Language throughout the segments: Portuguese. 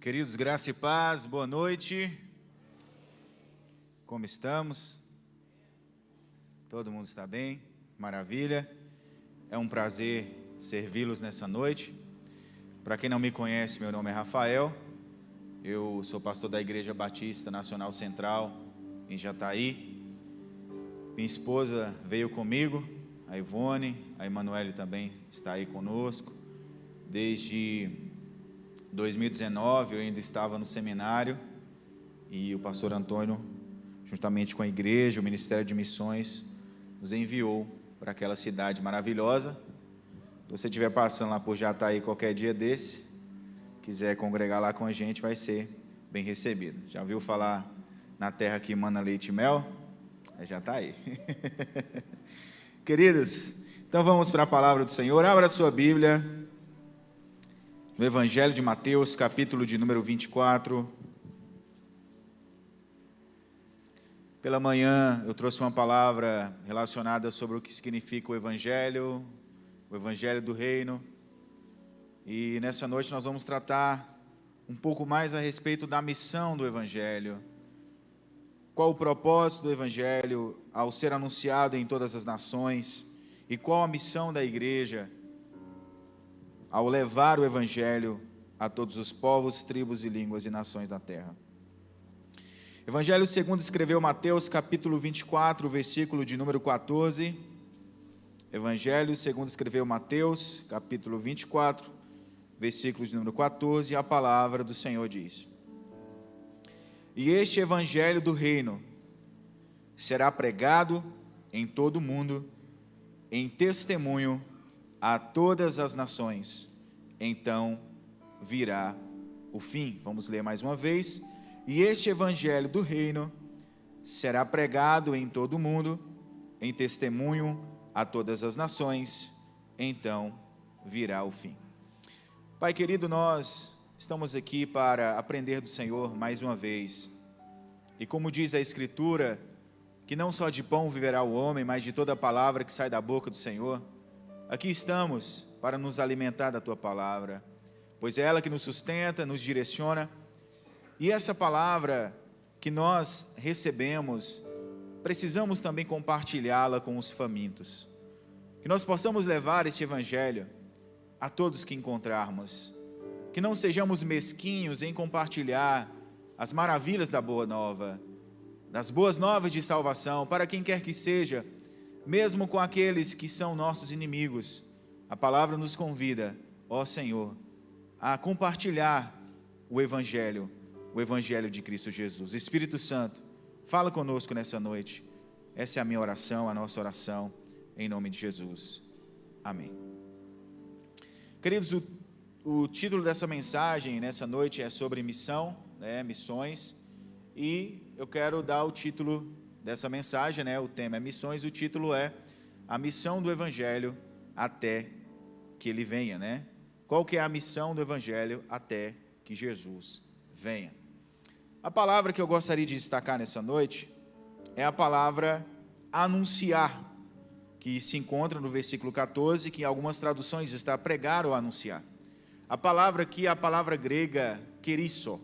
Queridos, graça e paz, boa noite. Como estamos? Todo mundo está bem? Maravilha. É um prazer servi-los nessa noite. Para quem não me conhece, meu nome é Rafael. Eu sou pastor da Igreja Batista Nacional Central, em Jataí. Minha esposa veio comigo, a Ivone, a Emanuele também está aí conosco. Desde 2019 eu ainda estava no seminário e o pastor Antônio, juntamente com a igreja, o Ministério de Missões, nos enviou para aquela cidade maravilhosa. Se você estiver passando lá por Jataí qualquer dia desse, quiser congregar lá com a gente, vai ser bem recebido. Já ouviu falar na terra que emana leite e mel? É Jataí. Queridos, então vamos para a palavra do Senhor. Abra a sua Bíblia no Evangelho de Mateus, capítulo de número 24. Pela manhã eu trouxe uma palavra relacionada sobre o que significa o Evangelho do Reino. E nessa noite nós vamos tratar um pouco mais a respeito da missão do Evangelho. Qual o propósito do Evangelho ao ser anunciado em todas as nações? E qual a missão da igreja ao levar o Evangelho a todos os povos, tribos e línguas e nações da terra? Evangelho segundo escreveu Mateus, capítulo 24, versículo de número 14. Evangelho segundo escreveu Mateus, capítulo 24, versículo de número 14, e a palavra do Senhor diz: E este Evangelho do reino será pregado em todo o mundo, em testemunho a todas as nações, então virá o fim. Vamos ler mais uma vez. E este Evangelho do reino será pregado em todo o mundo, em testemunho a todas as nações, então virá o fim. Pai querido, nós estamos aqui para aprender do Senhor mais uma vez. E como diz a Escritura, que não só de pão viverá o homem, mas de toda a palavra que sai da boca do Senhor. Aqui estamos para nos alimentar da Tua palavra, pois é ela que nos sustenta, nos direciona. E essa palavra que nós recebemos, precisamos também compartilhá-la com os famintos. Que nós possamos levar este Evangelho a todos que encontrarmos. Que não sejamos mesquinhos em compartilhar as maravilhas da boa nova, das boas novas de salvação, para quem quer que seja, mesmo com aqueles que são nossos inimigos. A palavra nos convida, ó Senhor, a compartilhar o Evangelho de Cristo Jesus. Espírito Santo, fala conosco nessa noite. Essa é a minha oração, a nossa oração, em nome de Jesus. Amém. Queridos, o título dessa mensagem nessa noite é sobre missão, missões, e eu quero dar o título dessa mensagem, o tema é missões, o título é a missão do Evangelho até que ele venha, Qual que é a missão do Evangelho até que Jesus venha? A palavra que eu gostaria de destacar nessa noite é a palavra anunciar, que se encontra no versículo 14, que em algumas traduções está pregar ou anunciar. A palavra aqui é a palavra grega kerisso,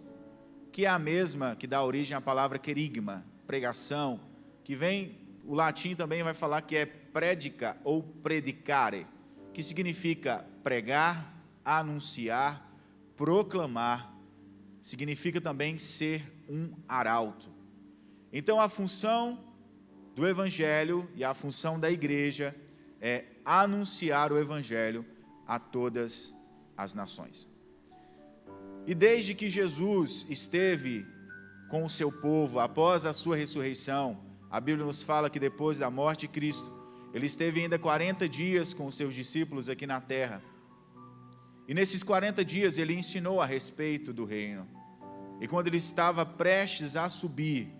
que é a mesma que dá origem à palavra querigma, pregação, que vem, o latim também vai falar que é predica ou predicare, que significa pregar, anunciar, proclamar, significa também ser um arauto. Então a função do Evangelho e a função da igreja é anunciar o Evangelho a todas as nações. E desde que Jesus esteve com o seu povo, após a sua ressurreição, a Bíblia nos fala que depois da morte de Cristo, ele esteve ainda 40 dias com os seus discípulos aqui na terra. E nesses 40 dias ele ensinou a respeito do reino. E quando ele estava prestes a subir,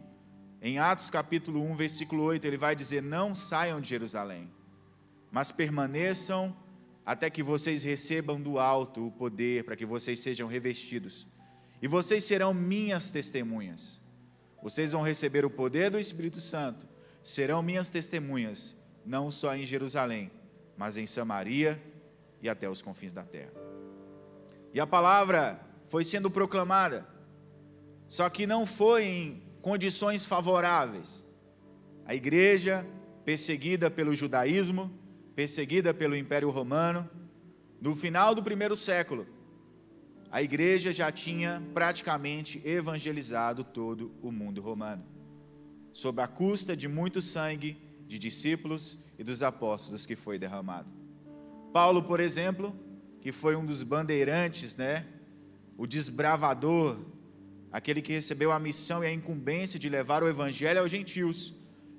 em Atos capítulo 1, versículo 8, ele vai dizer: não saiam de Jerusalém, mas permaneçam até que vocês recebam do alto o poder, para que vocês sejam revestidos. E vocês serão minhas testemunhas. Vocês vão receber o poder do Espírito Santo, serão minhas testemunhas, não só em Jerusalém, mas em Samaria e até os confins da terra. E a palavra foi sendo proclamada, só que não foi em condições favoráveis. A igreja, perseguida pelo judaísmo, perseguida pelo Império Romano, no final do primeiro século, a igreja já tinha praticamente evangelizado todo o mundo romano, sob a custa de muito sangue de discípulos e dos apóstolos que foi derramado. Paulo, por exemplo, que foi um dos bandeirantes, o desbravador, aquele que recebeu a missão e a incumbência de levar o evangelho aos gentios,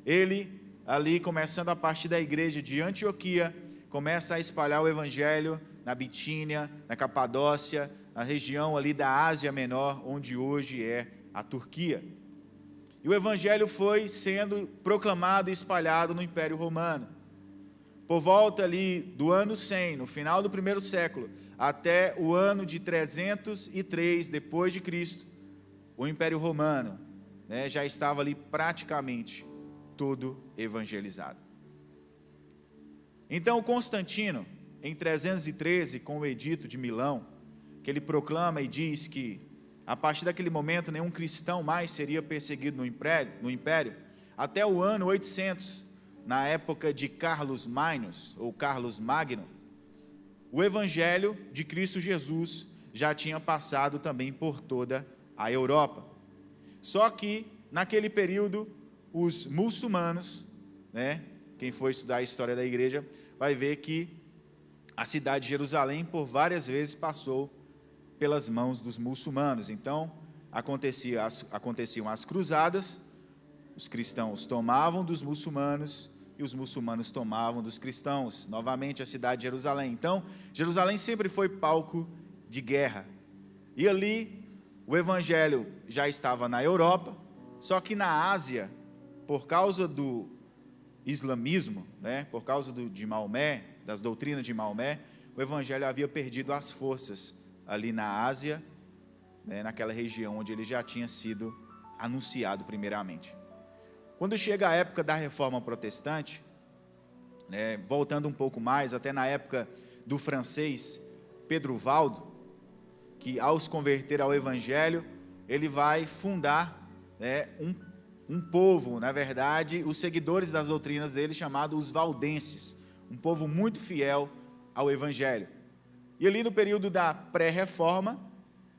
ele, ali começando a partir da igreja de Antioquia, começa a espalhar o evangelho na Bitínia, na Capadócia, na região ali da Ásia Menor, onde hoje é a Turquia. E o evangelho foi sendo proclamado e espalhado no Império Romano. Por volta ali do ano 100, no final do primeiro século, até o ano de 303 depois de Cristo, o Império Romano, já estava ali praticamente todo evangelizado. Então Constantino, em 313, com o Edito de Milão, que ele proclama e diz que a partir daquele momento nenhum cristão mais seria perseguido no Império, até o ano 800, na época de Carlos Magnus, ou Carlos Magno, o Evangelho de Cristo Jesus já tinha passado também por toda a Europa. Só que, naquele período, os muçulmanos, quem for estudar a história da igreja, vai ver que a cidade de Jerusalém, por várias vezes, passou pelas mãos dos muçulmanos. Então, aconteciam as cruzadas, os cristãos tomavam dos muçulmanos, e os muçulmanos tomavam dos cristãos, novamente a cidade de Jerusalém. Então, Jerusalém sempre foi palco de guerra. E ali, o evangelho já estava na Europa, só que na Ásia, por causa do islamismo, por causa de Maomé, das doutrinas de Maomé, o evangelho havia perdido as forças ali na Ásia, naquela região onde ele já tinha sido anunciado primeiramente. Quando chega a época da Reforma Protestante, voltando um pouco mais, até na época do francês Pedro Valdo, que ao se converter ao Evangelho, ele vai fundar um povo, na verdade, os seguidores das doutrinas dele, chamados os valdenses, um povo muito fiel ao Evangelho. E ali no período da pré-reforma,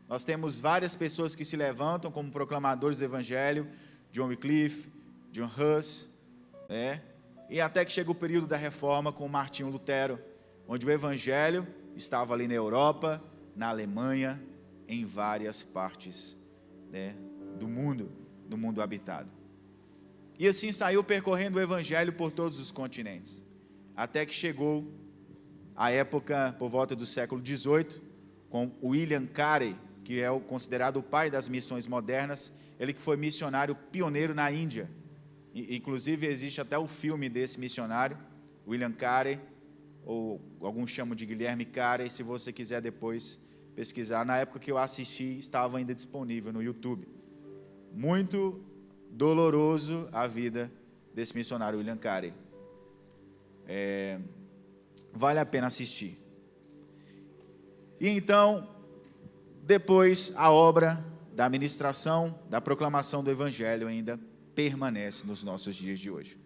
nós temos várias pessoas que se levantam como proclamadores do Evangelho, John Wycliffe, John Huss, e até que chega o período da reforma com Martinho Lutero, onde o Evangelho estava ali na Europa, na Alemanha, em várias partes do mundo habitado. E assim saiu percorrendo o Evangelho por todos os continentes, até que chegou a época, por volta do século XVIII, com William Carey, que é considerado o pai das missões modernas, ele que foi missionário pioneiro na Índia. Inclusive existe até o filme desse missionário, William Carey, ou alguns chamam de Guilherme Carey, se você quiser depois pesquisar. Na época que eu assisti, estava ainda disponível no YouTube. Muito doloroso a vida desse missionário William Carey. Vale a pena assistir. E então, depois a obra da ministração, da proclamação do Evangelho ainda permanece nos nossos dias de hoje.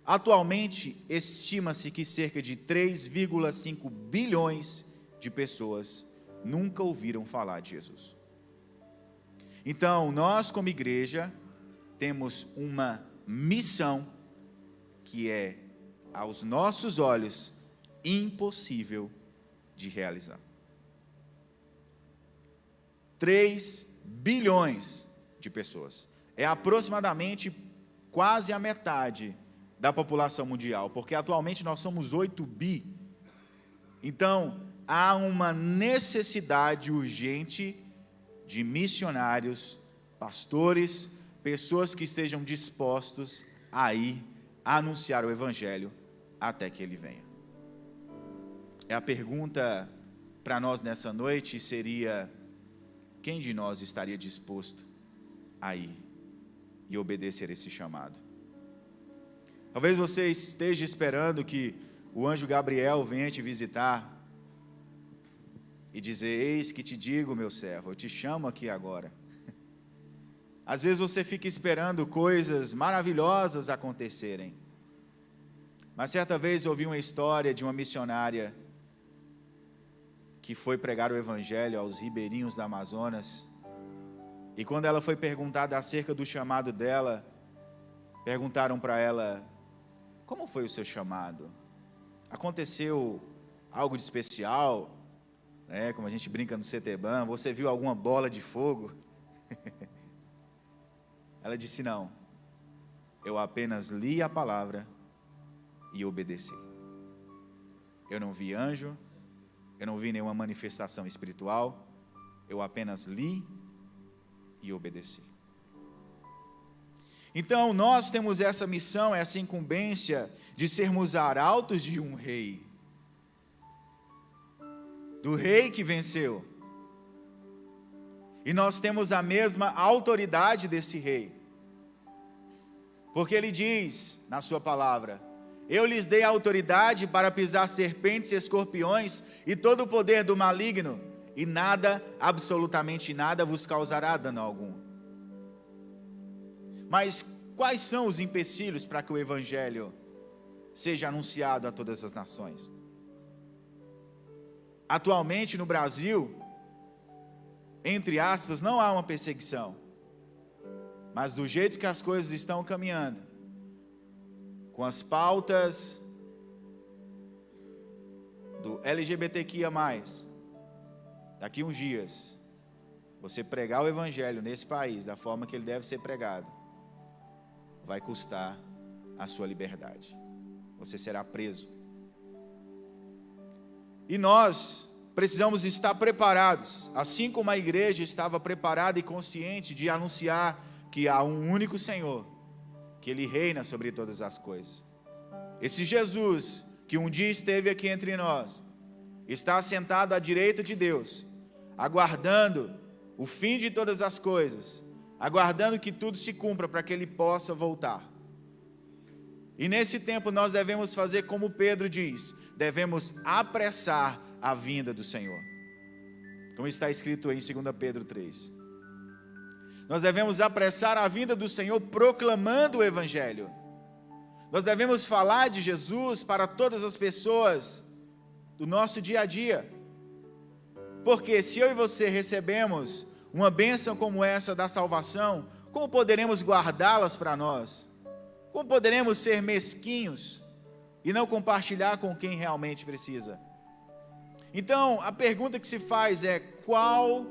Atualmente, estima-se que cerca de 3,5 bilhões de pessoas nunca ouviram falar de Jesus. Então, nós como igreja, temos uma missão que é, aos nossos olhos, impossível de realizar. 3 bilhões de pessoas. É aproximadamente quase a metade da população mundial, porque atualmente nós somos 8 bi. Então, há uma necessidade urgente de missionários, pastores, pessoas que estejam dispostos a ir anunciar o Evangelho até que ele venha. A pergunta para nós nessa noite seria: quem de nós estaria disposto a ir e obedecer esse chamado? Talvez você esteja esperando que o anjo Gabriel venha te visitar e dizer: eis que te digo, meu servo, eu te chamo aqui agora. Às vezes você fica esperando coisas maravilhosas acontecerem. Mas certa vez eu ouvi uma história de uma missionária que foi pregar o evangelho aos ribeirinhos do Amazonas. E quando ela foi perguntada acerca do chamado dela, perguntaram para ela: como foi o seu chamado? Aconteceu algo de especial? Como a gente brinca no CTBAN, você viu alguma bola de fogo? Ela disse: não, eu apenas li a palavra e obedeci. Eu não vi anjo, eu não vi nenhuma manifestação espiritual, eu apenas li e obedeci. Então nós temos essa missão, essa incumbência de sermos arautos de um rei, do rei que venceu. E nós temos a mesma autoridade desse rei, porque ele diz na sua palavra: eu lhes dei autoridade para pisar serpentes e escorpiões e todo o poder do maligno, e nada, absolutamente nada, vos causará dano algum. Mas quais são os empecilhos para que o evangelho seja anunciado a todas as nações? Atualmente no Brasil, entre aspas, não há uma perseguição, mas do jeito que as coisas estão caminhando, com as pautas do LGBTQIA+, daqui uns dias, você pregar o evangelho nesse país da forma que ele deve ser pregado, vai custar a sua liberdade. Você será preso. E nós precisamos estar preparados, assim como a igreja estava preparada e consciente de anunciar que há um único Senhor, que Ele reina sobre todas as coisas. Esse Jesus, que um dia esteve aqui entre nós, está sentado à direita de Deus, aguardando o fim de todas as coisas, aguardando que tudo se cumpra para que Ele possa voltar. E nesse tempo nós devemos fazer como Pedro diz: devemos apressar a vinda do Senhor, como está escrito em 2 Pedro 3. Nós devemos apressar a vinda do Senhor proclamando o evangelho. Nós devemos falar de Jesus para todas as pessoas do nosso dia a dia, porque se eu e você recebemos uma bênção como essa da salvação, como poderemos guardá-las para nós? Como poderemos ser mesquinhos e não compartilhar com quem realmente precisa? Então, a pergunta que se faz é: qual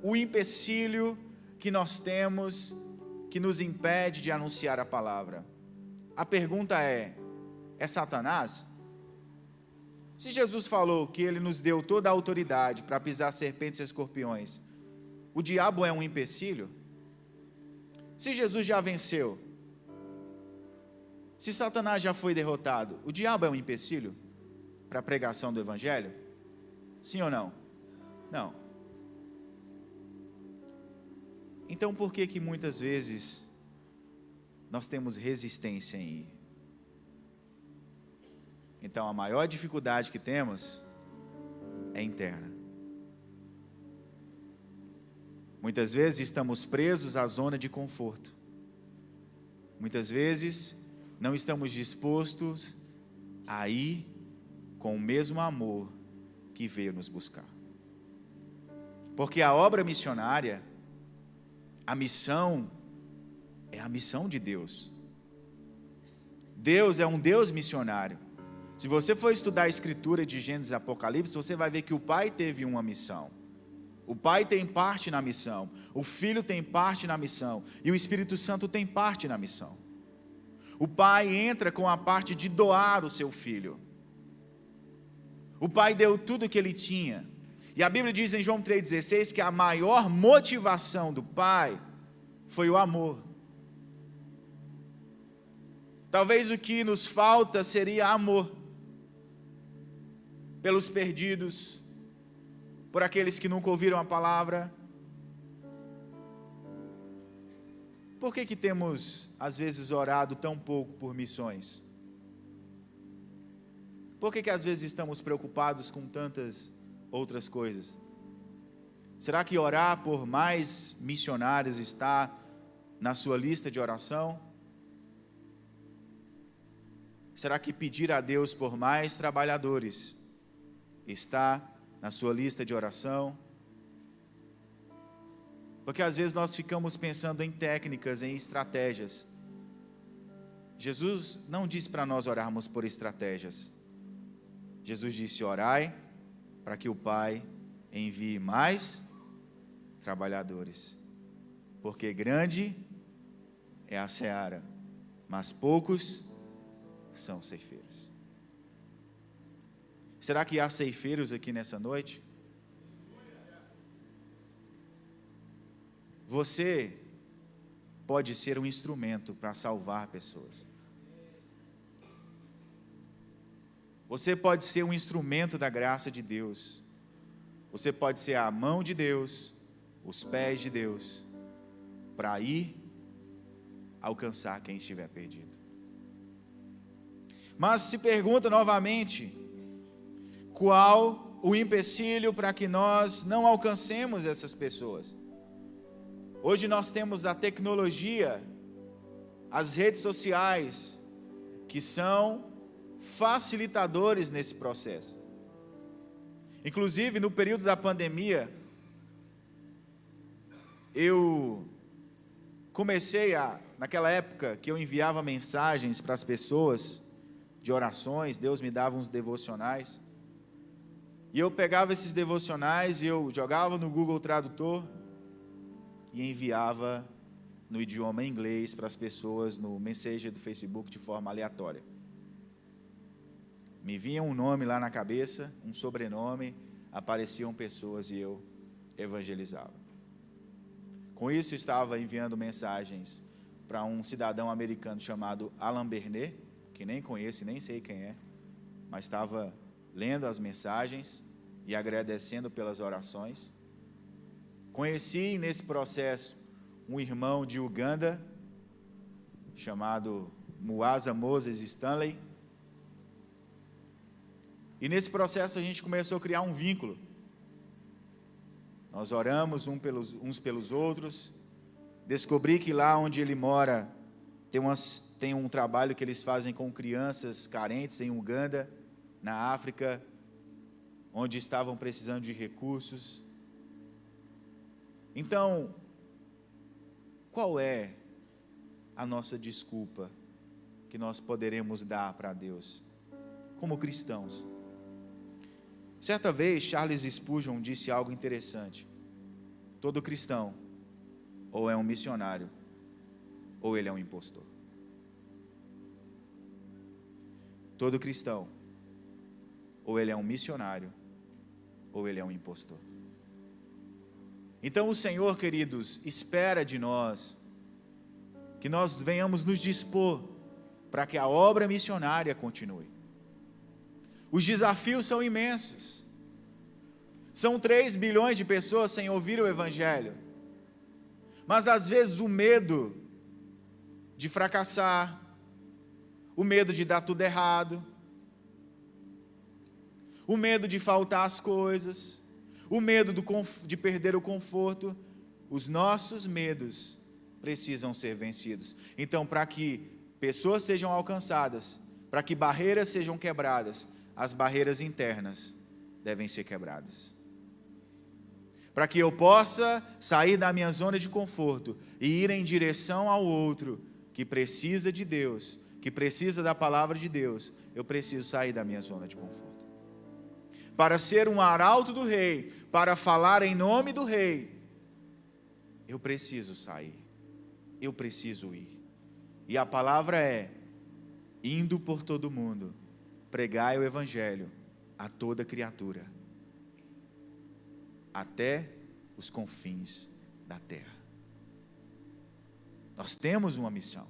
o empecilho que nós temos que nos impede de anunciar a palavra? A pergunta é Satanás? Se Jesus falou que Ele nos deu toda a autoridade para pisar serpentes e escorpiões, o diabo é um empecilho? Se Jesus já venceu, se Satanás já foi derrotado, o diabo é um empecilho para a pregação do evangelho? Sim ou não? Não. Então por que muitas vezes nós temos resistência em ir? Então a maior dificuldade que temos é interna. Muitas vezes estamos presos à zona de conforto. Muitas vezes não estamos dispostos a ir com o mesmo amor que veio nos buscar. Porque a obra missionária, a missão, é a missão de Deus. Deus é um Deus missionário. Se você for estudar a escritura de Gênesis e Apocalipse, você vai ver que o Pai teve uma missão. O Pai tem parte na missão, o Filho tem parte na missão, e o Espírito Santo tem parte na missão. O Pai entra com a parte de doar o seu Filho. O Pai deu tudo o que Ele tinha. E a Bíblia diz em João 3,16 que a maior motivação do Pai foi o amor. Talvez o que nos falta seria amor pelos perdidos, por aqueles que nunca ouviram a palavra. Por que temos, às vezes, orado tão pouco por missões? Por que às vezes estamos preocupados com tantas outras coisas? Será que orar por mais missionários está na sua lista de oração? Será que pedir a Deus por mais trabalhadores está na sua lista de oração? Porque às vezes nós ficamos pensando em técnicas, em estratégias. Jesus não disse para nós orarmos por estratégias. Jesus disse: orai para que o Pai envie mais trabalhadores, porque grande é a seara, mas poucos são ceifeiros. Será que há ceifeiros aqui nessa noite? Você pode ser um instrumento para salvar pessoas. Você pode ser um instrumento da graça de Deus. Você pode ser a mão de Deus, os pés de Deus, para ir alcançar quem estiver perdido. Mas se pergunta novamente, qual o empecilho para que nós não alcancemos essas pessoas? Hoje nós temos a tecnologia, as redes sociais, que são facilitadores nesse processo. Inclusive, no período da pandemia, eu comecei naquela época que eu enviava mensagens para as pessoas, de orações, Deus me dava uns devocionais, e eu pegava esses devocionais e eu jogava no Google Tradutor, e enviava no idioma inglês para as pessoas no Messenger do Facebook de forma aleatória. Me vinha um nome lá na cabeça, um sobrenome, apareciam pessoas e eu evangelizava. Com isso, estava enviando mensagens para um cidadão americano chamado Alan Bernet, que nem conheço, nem sei quem é, mas estava lendo as mensagens e agradecendo pelas orações. Conheci nesse processo um irmão de Uganda, chamado Muaza Moses Stanley. E nesse processo a gente começou a criar um vínculo. Nós oramos uns pelos outros. Descobri que lá onde ele mora tem um trabalho que eles fazem com crianças carentes em Uganda, na África, onde estavam precisando de recursos. Então, qual é a nossa desculpa que nós poderemos dar para Deus, como cristãos? Certa vez, Charles Spurgeon disse algo interessante: todo cristão, ou é um missionário, ou ele é um impostor. Todo cristão, ou ele é um missionário, ou ele é um impostor. Então o Senhor, queridos, espera de nós que nós venhamos nos dispor para que a obra missionária continue. Os desafios são imensos. São 3 bilhões de pessoas sem ouvir o Evangelho. Mas às vezes o medo de fracassar, o medo de dar tudo errado, o medo de faltar as coisas, o medo de perder o conforto, os nossos medos precisam ser vencidos. Então, para que pessoas sejam alcançadas, para que barreiras sejam quebradas, as barreiras internas devem ser quebradas. Para que eu possa sair da minha zona de conforto e ir em direção ao outro que precisa de Deus, que precisa da palavra de Deus, eu preciso sair da minha zona de conforto. Para ser um arauto do rei, para falar em nome do rei, eu preciso sair, eu preciso ir. E a palavra é: indo por todo mundo, pregai o evangelho a toda criatura, até os confins da terra. Nós temos uma missão.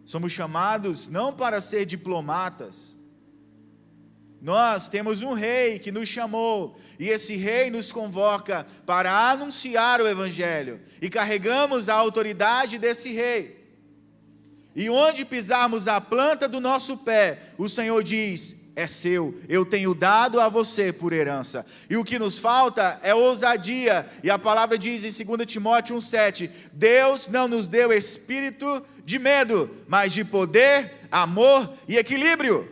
Somos chamados não para ser diplomatas. Nós temos um rei que nos chamou, e esse rei nos convoca para anunciar o evangelho, e carregamos a autoridade desse rei. E onde pisarmos a planta do nosso pé, o Senhor diz: é seu, eu tenho dado a você por herança. E o que nos falta é ousadia. E a palavra diz em 2 Timóteo 1,7: Deus não nos deu espírito de medo, mas de poder, amor e equilíbrio.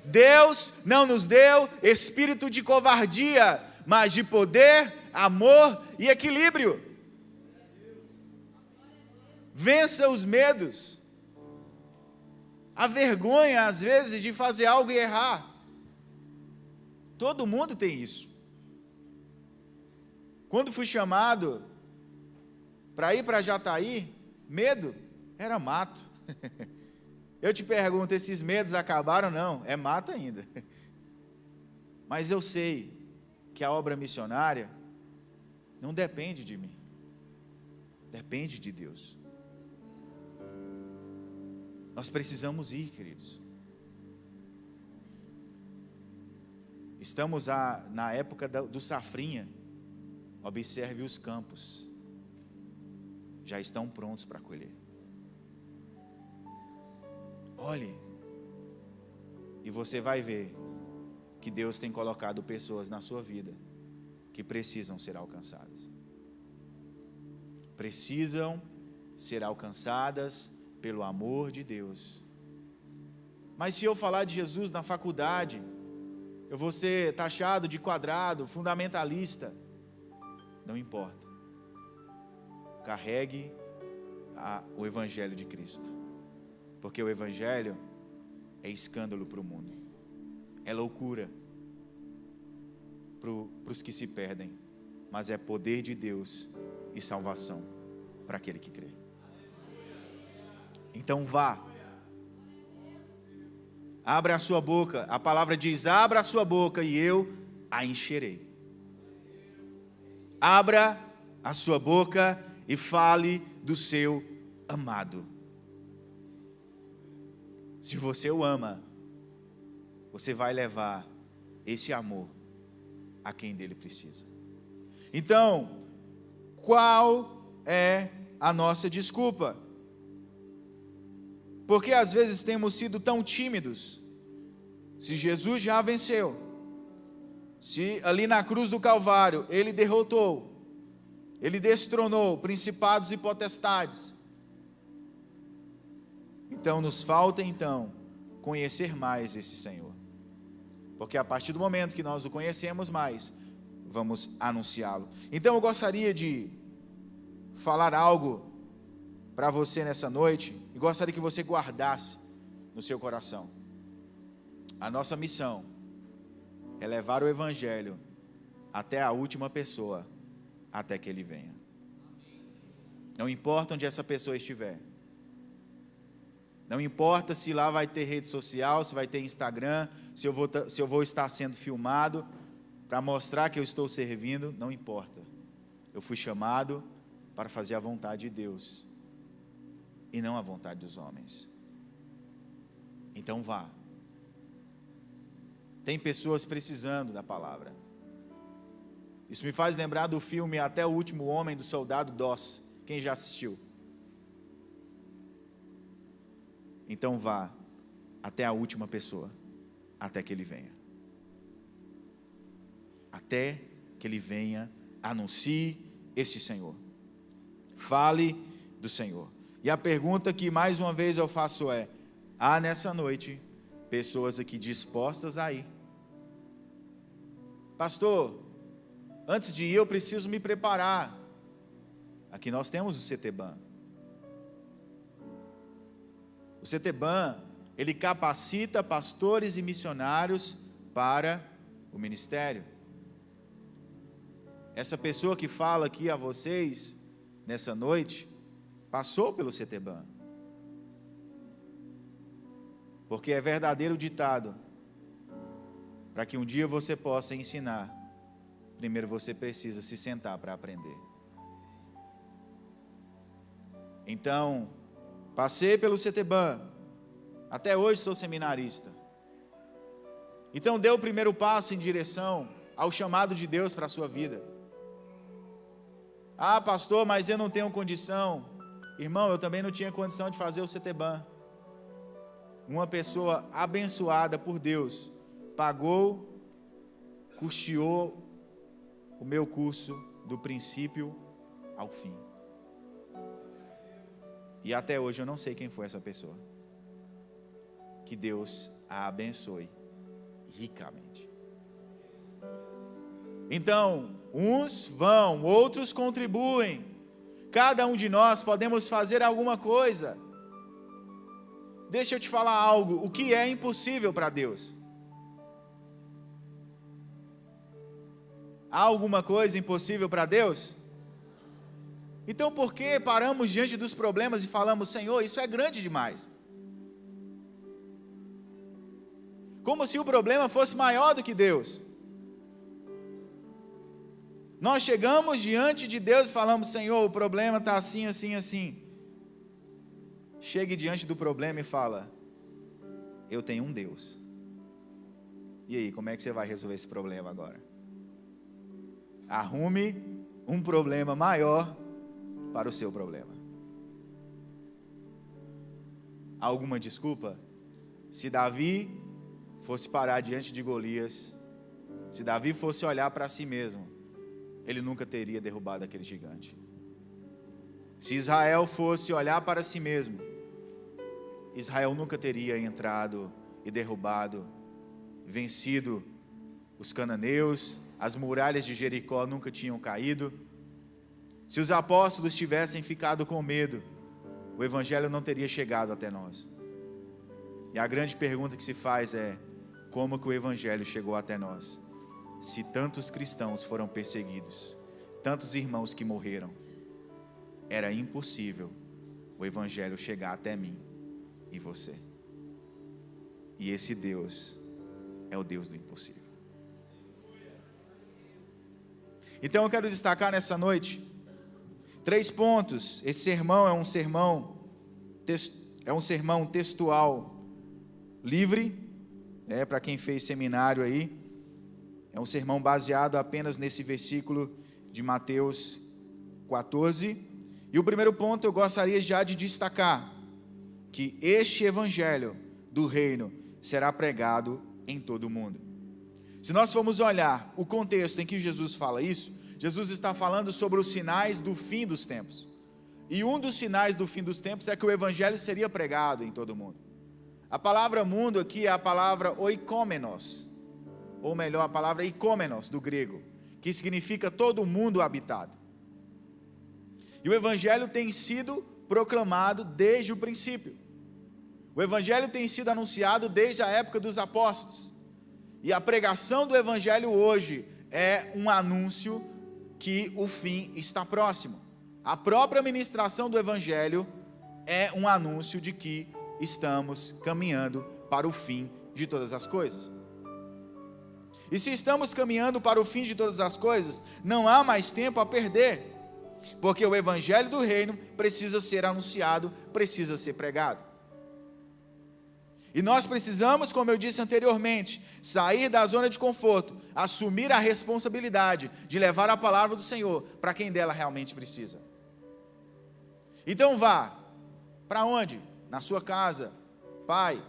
Deus não nos deu espírito de covardia, mas de poder, amor e equilíbrio. Vença os medos. A vergonha, às vezes, de fazer algo e errar. Todo mundo tem isso. Quando fui chamado para ir para Jataí, medo era mato. Eu te pergunto, esses medos acabaram? Não, é mato ainda. Mas eu sei que a obra missionária não depende de mim. Depende de Deus. Nós precisamos ir, queridos. Estamos na época do safrinha. Observe os campos. Já estão prontos para colher. Olhe, e você vai ver que Deus tem colocado pessoas na sua vida que precisam ser alcançadas. Precisam ser alcançadas pelo amor de Deus. Mas se eu falar de Jesus na faculdade, eu vou ser taxado de quadrado, fundamentalista. Não importa. Carregue o Evangelho de Cristo. Porque o Evangelho é escândalo para o mundo. É loucura para os que se perdem. Mas é poder de Deus e salvação para aquele que crê. Então vá. Abra a sua boca. A palavra diz: abra a sua boca e eu a encherei. Abra a sua boca e fale do seu amado. Se você o ama, você vai levar esse amor a quem dele precisa. Então, qual é a nossa desculpa? Porque às vezes temos sido tão tímidos. Se Jesus já venceu, se ali na cruz do Calvário Ele derrotou, Ele destronou principados e potestades, então nos falta conhecer mais esse Senhor. Porque a partir do momento que nós o conhecemos mais, vamos anunciá-lo. Então eu gostaria de falar algo para você nessa noite, e gostaria que você guardasse no seu coração. A nossa missão é levar o Evangelho até a última pessoa, até que Ele venha. Não importa onde essa pessoa estiver. Não importa se lá vai ter rede social, se vai ter Instagram, se eu vou estar sendo filmado para mostrar que eu estou servindo, não importa. Eu fui chamado para fazer a vontade de Deus e não a vontade dos homens. Então vá. Tem pessoas precisando da palavra. Isso me faz lembrar do filme Até o Último Homem, do soldado Doss. Quem já assistiu? Então vá até a última pessoa, até que Ele venha. Até que Ele venha, anuncie esse Senhor. Fale do Senhor. E a pergunta que mais uma vez eu faço é: há nessa noite pessoas aqui dispostas a ir? Pastor, antes de ir eu preciso me preparar. Aqui nós temos o CETEBAN. O CETEBAN, ele capacita pastores e missionários para o ministério. Essa pessoa que fala aqui a vocês nessa noite passou pelo CETEBAN. Porque é verdadeiro ditado: para que um dia você possa ensinar, primeiro você precisa se sentar para aprender. Então, passei pelo CETEBAN, até hoje sou seminarista. Então dê o primeiro passo em direção ao chamado de Deus para a sua vida. Ah, pastor, mas eu não tenho condição. Irmão, eu também não tinha condição de fazer o CETEBAN. uma pessoa abençoada por Deus, pagou, custeou o meu curso do princípio ao fim. E até hoje eu não sei quem foi essa pessoa. Que Deus a abençoe ricamente. Então, uns vão, outros contribuem. Cada um de nós podemos fazer alguma coisa. Deixa eu te falar algo. O que é impossível para Deus? Há alguma coisa impossível para Deus? Então por que paramos diante dos problemas e falamos: Senhor, isso é grande demais? Como se o problema fosse maior do que Deus. Nós chegamos diante de Deus e falamos: Senhor, o problema está assim, assim, assim. Chegue diante do problema e fala: eu tenho um Deus. E aí, como é que você vai resolver esse problema agora? Arrume um problema maior para o seu problema. Alguma desculpa? Se Davi fosse parar diante de Golias, se Davi fosse olhar para si mesmo, ele nunca teria derrubado aquele gigante. Se Israel fosse olhar para si mesmo, Israel nunca teria entrado e derrubado, vencido os cananeus, as muralhas de Jericó nunca tinham caído. Se os apóstolos tivessem ficado com medo, o evangelho não teria chegado até nós. E a grande pergunta que se faz é: como que o evangelho chegou até nós? Se tantos cristãos foram perseguidos, tantos irmãos que morreram, era impossível o evangelho chegar até mim e você. E esse Deus é o Deus do impossível. Então eu quero destacar nessa noite 3 pontos. Esse sermão é um sermão textual livre, para quem fez seminário aí. É um sermão baseado apenas nesse versículo de Mateus 14. E o primeiro ponto eu gostaria já de destacar: que este evangelho do reino será pregado em todo o mundo. Se nós formos olhar o contexto em que Jesus fala isso, Jesus está falando sobre os sinais do fim dos tempos. E um dos sinais do fim dos tempos é que o evangelho seria pregado em todo o mundo. A palavra mundo aqui é a palavra oikomenos, ou melhor, a palavra ikomenos do grego, que significa todo o mundo habitado. E o evangelho tem sido proclamado desde o princípio. O evangelho tem sido anunciado desde a época dos apóstolos. E a pregação do evangelho hoje é um anúncio que o fim está próximo. A própria ministração do evangelho é um anúncio de que estamos caminhando para o fim de todas as coisas. E se estamos caminhando para o fim de todas as coisas, não há mais tempo a perder, porque o evangelho do reino precisa ser anunciado, precisa ser pregado. E nós precisamos, como eu disse anteriormente, sair da zona de conforto, assumir a responsabilidade de levar a palavra do Senhor para quem dela realmente precisa. Então vá, para onde? Na sua casa. Pai,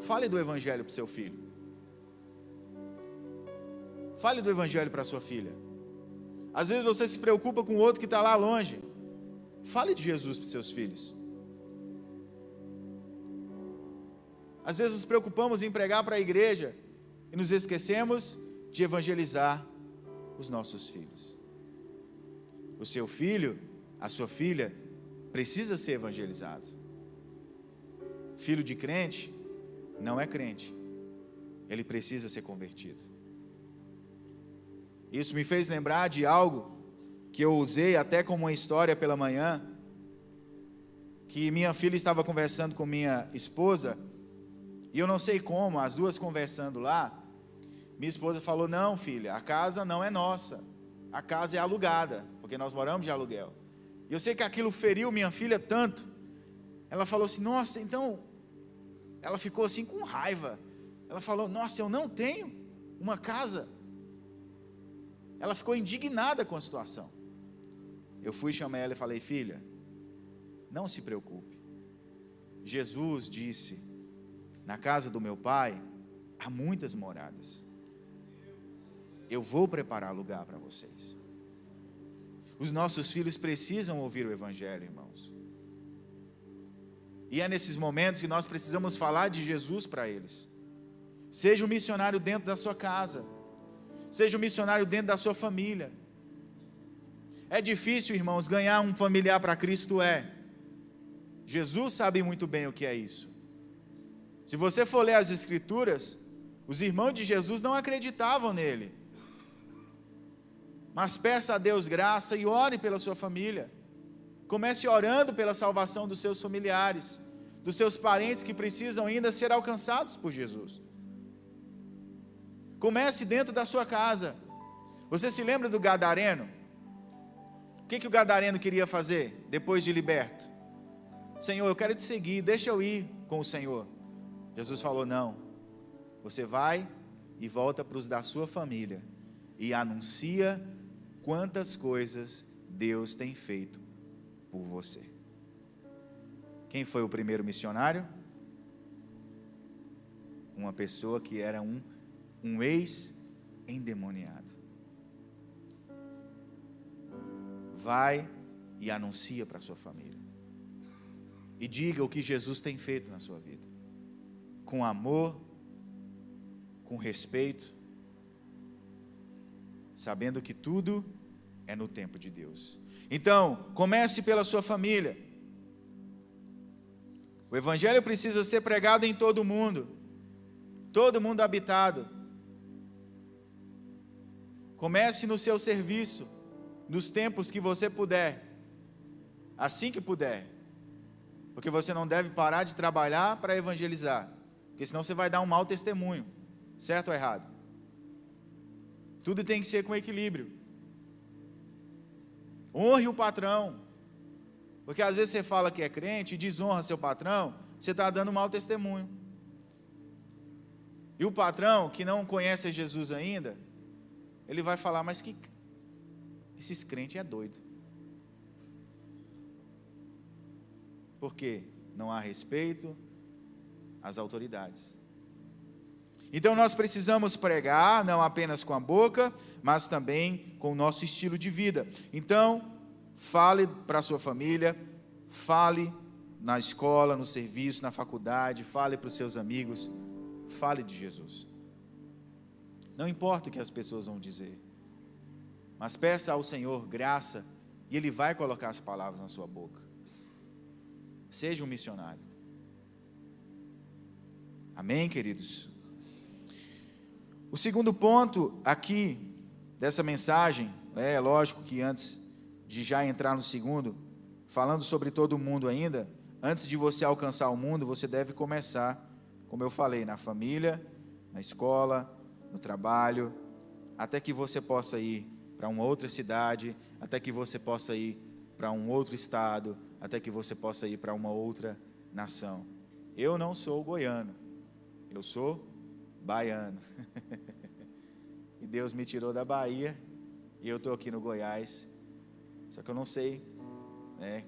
fale do evangelho para o seu filho. Fale do evangelho para a sua filha. Às vezes você se preocupa com o outro que está lá longe. Fale de Jesus para os seus filhos. Às vezes nos preocupamos em pregar para a igreja e nos esquecemos de evangelizar os nossos filhos. O seu filho, a sua filha, precisa ser evangelizado. Filho de crente não é crente, ele precisa ser convertido. Isso me fez lembrar de algo que eu usei até como uma história pela manhã, que minha filha estava conversando com minha esposa. E eu não sei como, as duas conversando lá, minha esposa falou: não, filha, a casa não é nossa, a casa é alugada, porque nós moramos de aluguel. E eu sei que aquilo feriu minha filha tanto. Ela falou assim: nossa, então, ela ficou assim com raiva. Ela falou: nossa, eu não tenho uma casa. Ela ficou indignada com a situação. Eu fui chamar ela e falei: filha, não se preocupe. Jesus disse Na casa do meu pai há muitas moradas. Eu vou preparar lugar para vocês. Os nossos filhos precisam ouvir o Evangelho, irmãos. E é nesses momentos que nós precisamos falar de Jesus para eles. Seja um missionário dentro da sua casa. Seja um missionário dentro da sua família. É difícil, irmãos, ganhar um familiar para Cristo, Jesus sabe muito bem o que é isso. Se você for ler as Escrituras, os irmãos de Jesus não acreditavam nele. Mas peça a Deus graça e ore pela sua família. Comece orando pela salvação dos seus familiares, dos seus parentes que precisam ainda ser alcançados por Jesus. Comece dentro da sua casa. Você se lembra do gadareno? O que o gadareno queria fazer depois de liberto? Senhor, eu quero te seguir, deixa eu ir com o Senhor. Jesus falou, não, você vai e volta para os da sua família e anuncia quantas coisas Deus tem feito por você. Quem foi o primeiro missionário? Uma pessoa que era um ex-endemoniado. Vai e anuncia para a sua família. E diga o que Jesus tem feito na sua vida. Com amor, com respeito, sabendo que tudo é no tempo de Deus. Então, comece pela sua família. O Evangelho precisa ser pregado em todo mundo habitado. Comece no seu serviço, nos tempos que você puder, assim que puder, porque você não deve parar de trabalhar para evangelizar, porque senão você vai dar um mau testemunho, certo ou errado? Tudo tem que ser com equilíbrio. Honre o patrão, porque às vezes você fala que é crente e desonra seu patrão, você está dando um mau testemunho. E o patrão que não conhece Jesus ainda, ele vai falar, mas que esses crentes é doido. Porque não há respeito às autoridades. Então nós precisamos pregar, não apenas com a boca, mas também com o nosso estilo de vida. Então, fale para a sua família, fale na escola, no serviço, na faculdade, fale para os seus amigos, fale de Jesus. Não importa o que as pessoas vão dizer, mas peça ao Senhor graça e Ele vai colocar as palavras na sua boca. Seja um missionário. Amém, queridos? O segundo ponto aqui dessa mensagem, é lógico que antes de já entrar no segundo, falando sobre todo mundo ainda, antes de você alcançar o mundo, você deve começar, como eu falei, na família, na escola, no trabalho, até que você possa ir para uma outra cidade, até que você possa ir para um outro estado, até que você possa ir para uma outra nação. Eu não sou goiano, eu sou baiano. E Deus me tirou da Bahia e eu estou aqui no Goiás. Só que eu não sei,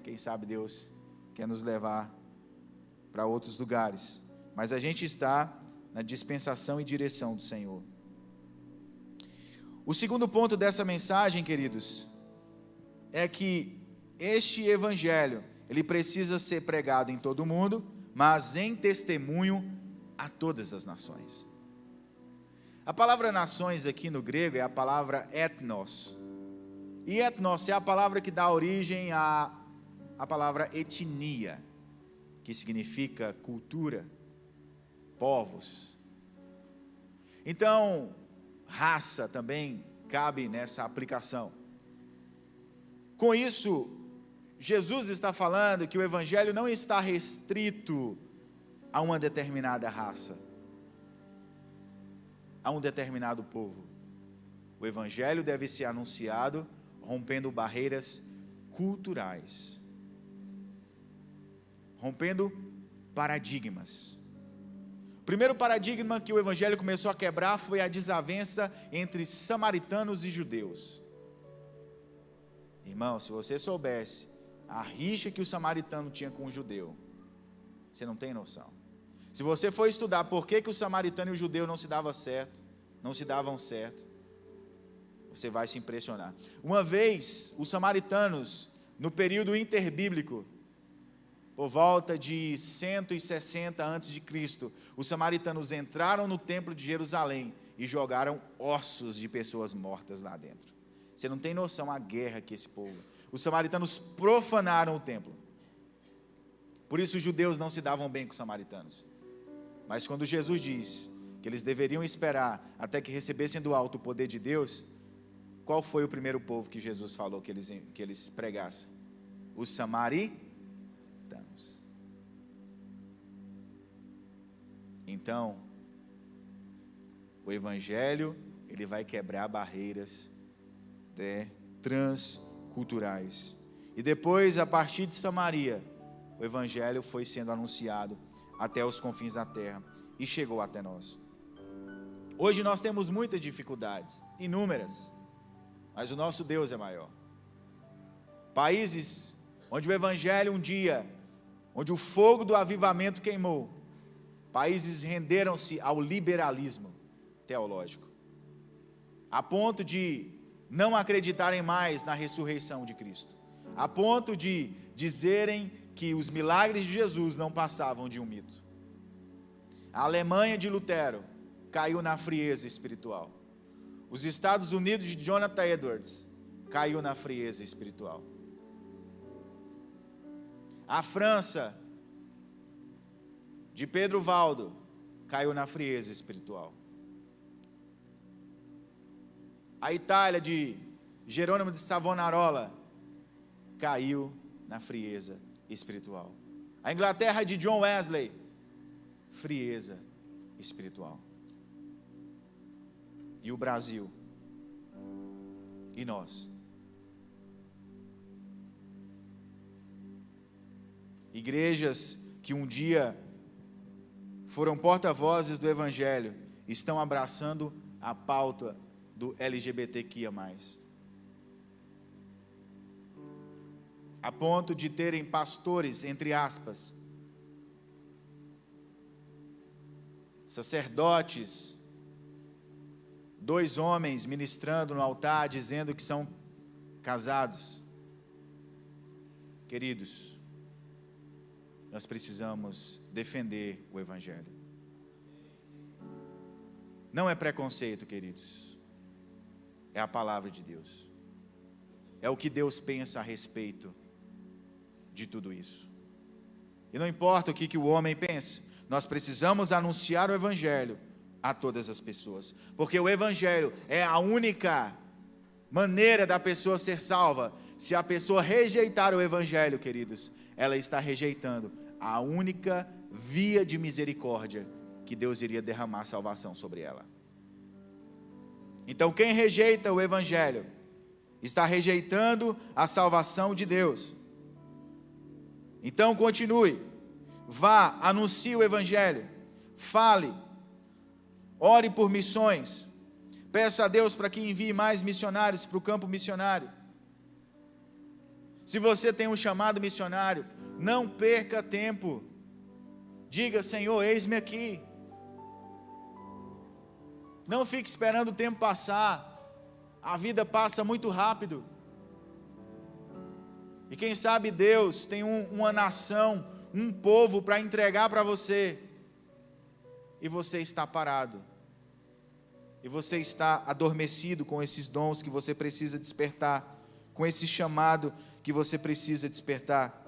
quem sabe Deus quer nos levar para outros lugares. Mas a gente está na dispensação e direção do Senhor. O segundo ponto dessa mensagem, queridos, é que este evangelho, ele precisa ser pregado em todo mundo, mas em testemunho a todas as nações. A palavra nações aqui no grego é a palavra etnos. E etnos é a palavra que dá origem à palavra etnia, que significa cultura, povos. Então, raça também cabe nessa aplicação. Com isso, Jesus está falando que o evangelho não está restrito a uma determinada raça, a um determinado povo. O evangelho deve ser anunciado rompendo barreiras culturais, rompendo paradigmas. O primeiro paradigma que o evangelho começou a quebrar foi a desavença entre samaritanos e judeus. Irmão, se você soubesse a rixa que o samaritano tinha com o judeu, você não tem noção. Se você for estudar por que o samaritano e o judeu não se davam certo, você vai se impressionar. Uma vez, os samaritanos, no período interbíblico, por volta de 160 a.C., os samaritanos entraram no templo de Jerusalém e jogaram ossos de pessoas mortas lá dentro. Você não tem noção a guerra que esse povo... Os samaritanos profanaram o templo. Por isso os judeus não se davam bem com os samaritanos. Mas quando Jesus diz que eles deveriam esperar até que recebessem do alto o poder de Deus, qual foi o primeiro povo que Jesus falou que eles pregassem? Os samaritanos. Então, o Evangelho, ele vai quebrar barreiras transculturais. E depois, a partir de Samaria, o Evangelho foi sendo anunciado até os confins da terra e chegou até nós. Hoje nós temos muitas dificuldades, inúmeras, mas o nosso Deus é maior. Países onde o Evangelho um dia, onde o fogo do avivamento queimou, países renderam-se ao liberalismo teológico, a ponto de não acreditarem mais na ressurreição de Cristo, a ponto de dizerem que os milagres de Jesus não passavam de um mito. A Alemanha de Lutero caiu na frieza espiritual. Os Estados Unidos de Jonathan Edwards caiu na frieza espiritual. A França de Pedro Valdo caiu na frieza espiritual. A Itália de Jerônimo de Savonarola caiu na frieza espiritual. A Inglaterra de John Wesley, frieza espiritual. E o Brasil? E nós? Igrejas que um dia foram porta-vozes do Evangelho, estão abraçando a pauta do LGBTQIA+. A ponto de terem pastores, entre aspas, sacerdotes, 2 homens ministrando no altar, dizendo que são casados. Queridos, nós precisamos defender o Evangelho. Não é preconceito, queridos, é a palavra de Deus, é o que Deus pensa a respeito de tudo isso. E não importa o que o homem pensa, nós precisamos anunciar o Evangelho a todas as pessoas, porque o Evangelho é a única maneira da pessoa ser salva. Se a pessoa rejeitar o Evangelho, queridos, ela está rejeitando a única via de misericórdia que Deus iria derramar salvação sobre ela. Então, quem rejeita o Evangelho está rejeitando a salvação de Deus. Então, continue, vá, anuncie o Evangelho, fale, ore por missões, peça a Deus para que envie mais missionários para o campo missionário. Se você tem um chamado missionário, não perca tempo, diga: Senhor, eis-me aqui. Não fique esperando o tempo passar, a vida passa muito rápido, e quem sabe Deus tem uma nação, um povo para entregar para você, e você está parado, e você está adormecido com esses dons que você precisa despertar, com esse chamado que você precisa despertar.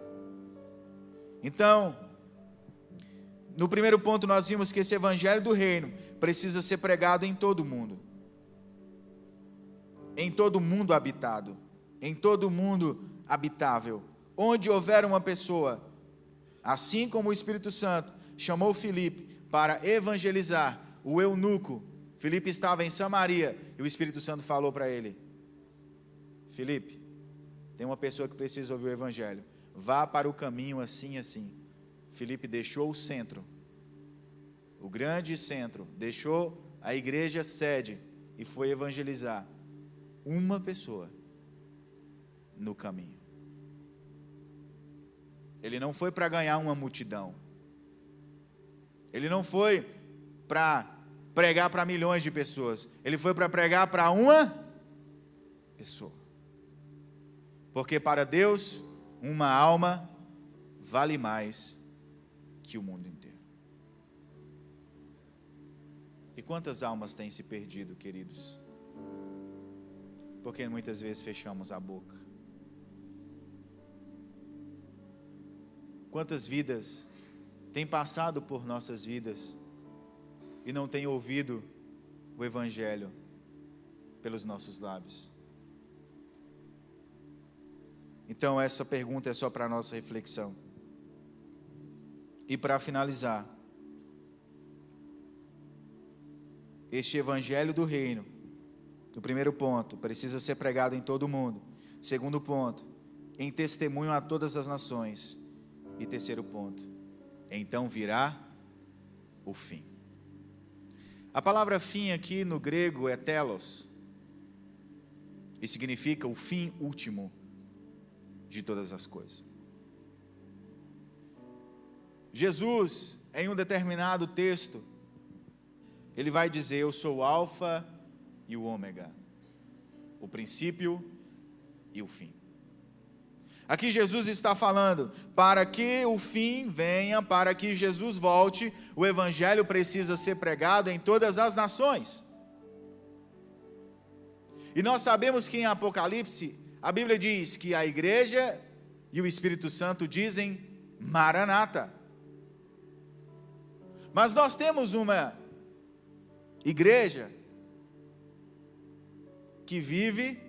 Então, no primeiro ponto nós vimos que esse Evangelho do Reino precisa ser pregado em todo mundo habitado, em todo mundo habitável, onde houver uma pessoa, assim como o Espírito Santo chamou Filipe para evangelizar o eunuco. Filipe estava em Samaria e o Espírito Santo falou para ele: Filipe, tem uma pessoa que precisa ouvir o Evangelho, vá para o caminho assim, assim. Filipe deixou o centro, o grande centro, deixou a igreja sede e foi evangelizar uma pessoa no caminho. Ele não foi para ganhar uma multidão, Ele não foi para pregar para milhões de pessoas. Ele foi para pregar para uma pessoa. Porque para Deus, uma alma vale mais que o mundo inteiro. E quantas almas têm se perdido, queridos? Porque muitas vezes fechamos a boca. Quantas vidas têm passado por nossas vidas e não têm ouvido o Evangelho pelos nossos lábios? Então essa pergunta é só para a nossa reflexão. E para finalizar, este Evangelho do Reino, no primeiro ponto, precisa ser pregado em todo o mundo. Segundo ponto, em testemunho a todas as nações. E terceiro ponto, então virá o fim. A palavra fim aqui no grego é telos, e significa o fim último de todas as coisas. Jesus, em um determinado texto, ele vai dizer: eu sou o alfa e o ômega, o princípio e o fim. Aqui Jesus está falando, para que o fim venha, para que Jesus volte, o Evangelho precisa ser pregado em todas as nações. E nós sabemos que em Apocalipse, a Bíblia diz que a igreja e o Espírito Santo dizem Maranata. Mas nós temos uma igreja que vive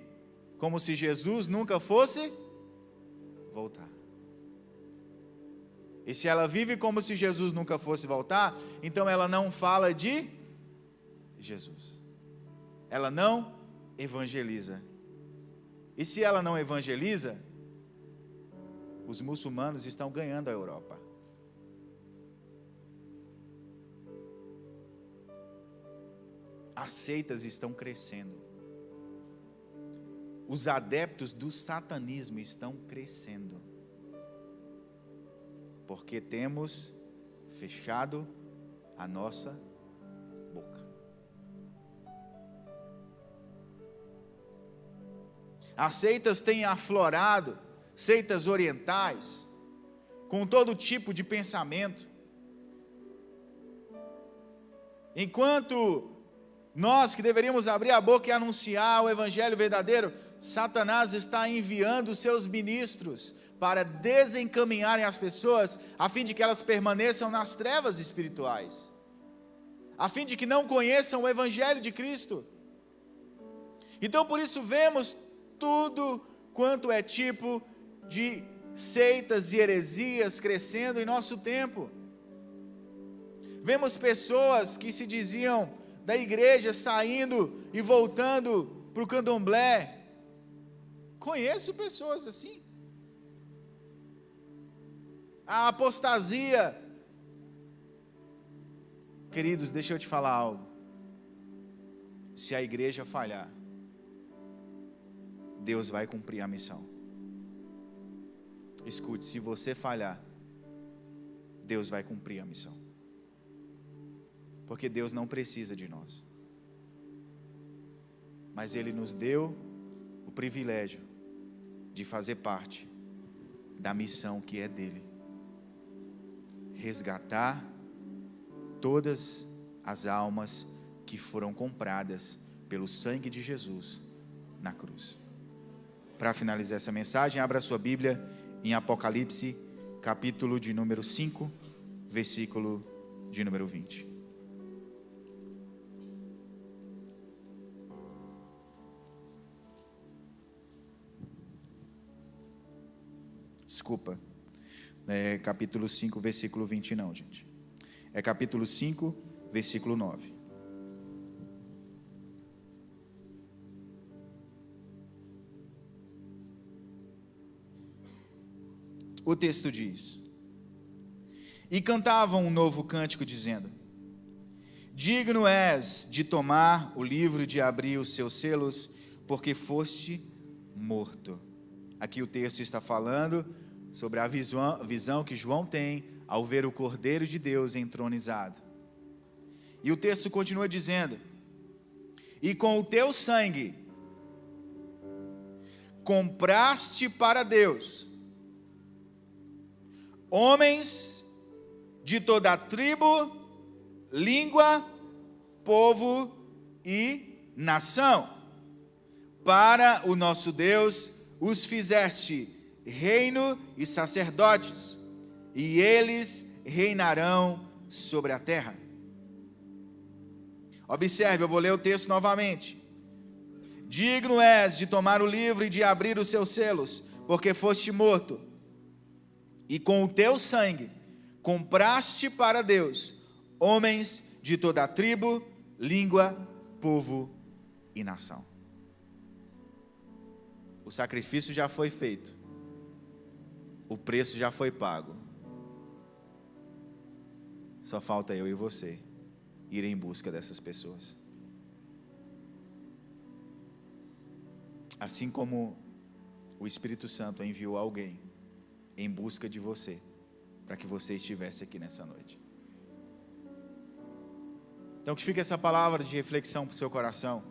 como se Jesus nunca fosse voltar. E se ela vive como se Jesus nunca fosse voltar, então ela não fala de Jesus. Ela não evangeliza. E se ela não evangeliza, os muçulmanos estão ganhando a Europa. As seitas estão crescendo. Os adeptos do satanismo estão crescendo. Porque temos fechado a nossa boca. As seitas têm aflorado, seitas orientais, com todo tipo de pensamento. Enquanto nós que deveríamos abrir a boca e anunciar o Evangelho verdadeiro, Satanás está enviando seus ministros para desencaminharem as pessoas, a fim de que elas permaneçam nas trevas espirituais, a fim de que não conheçam o Evangelho de Cristo. Então por isso vemos tudo quanto é tipo de seitas e heresias crescendo em nosso tempo. Vemos pessoas que se diziam da igreja saindo e voltando para o candomblé. Conheço pessoas assim. A apostasia. Queridos, deixa eu te falar algo. Se a igreja falhar, Deus vai cumprir a missão. Escute, se você falhar, Deus vai cumprir a missão. Porque Deus não precisa de nós. Mas Ele nos deu o privilégio de fazer parte da missão que é dele. Resgatar todas as almas que foram compradas pelo sangue de Jesus na cruz. Para finalizar essa mensagem, abra sua Bíblia em Apocalipse, capítulo de número 5, versículo de número 20. Desculpa, é capítulo 5, versículo 20 não, gente. É capítulo 5, versículo 9. O texto diz: e cantavam um novo cântico dizendo: digno és de tomar o livro e de abrir os seus selos, porque foste morto. Aqui o texto está falando sobre a visão que João tem ao ver o Cordeiro de Deus entronizado. E o texto continua dizendo: e com o teu sangue compraste para Deus homens de toda a tribo, língua, povo e nação. Para o nosso Deus os fizeste reino e sacerdotes, e eles reinarão sobre a terra. Observe, eu vou ler o texto novamente. Digno és de tomar o livro e de abrir os seus selos, porque foste morto, e com o teu sangue compraste para Deus homens de toda a tribo, língua, povo e nação. O sacrifício já foi feito, o preço já foi pago. Só falta eu e você ir em busca dessas pessoas. Assim como o Espírito Santo enviou alguém em busca de você, para que você estivesse aqui nessa noite. Então que fique essa palavra de reflexão para o seu coração.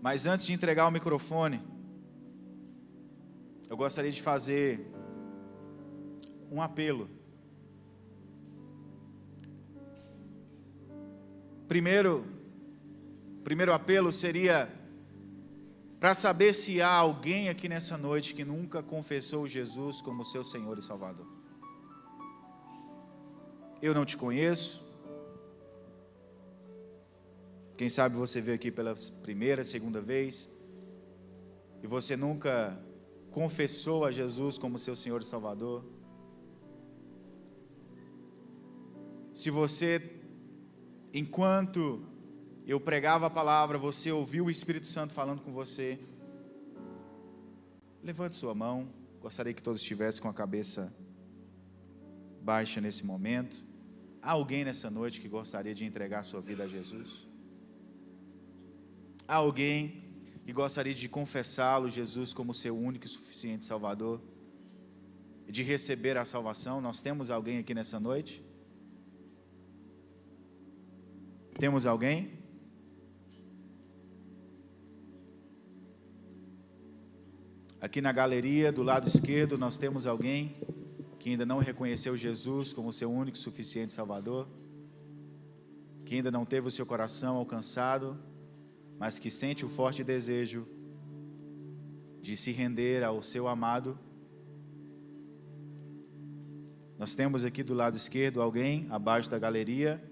Mas antes de entregar o microfone, eu gostaria de fazer um apelo. Primeiro apelo seria para saber se há alguém aqui nessa noite que nunca confessou Jesus como seu Senhor e Salvador. Eu não te conheço. Quem sabe você veio aqui pela primeira, segunda vez, e você nunca confessou a Jesus como seu Senhor e Salvador. Se você, enquanto eu pregava a palavra, você ouviu o Espírito Santo falando com você, levante sua mão. Gostaria que todos estivessem com a cabeça baixa nesse momento. Há alguém nessa noite que gostaria de entregar sua vida a Jesus? Há alguém que gostaria de confessá-lo, Jesus, como seu único e suficiente Salvador, e de receber a salvação? Nós temos alguém aqui nessa noite? Temos alguém? Aqui na galeria, do lado esquerdo, nós temos alguém que ainda não reconheceu Jesus como seu único e suficiente Salvador, que ainda não teve o seu coração alcançado, mas que sente o forte desejo de se render ao seu amado. Nós temos aqui do lado esquerdo alguém, abaixo da galeria.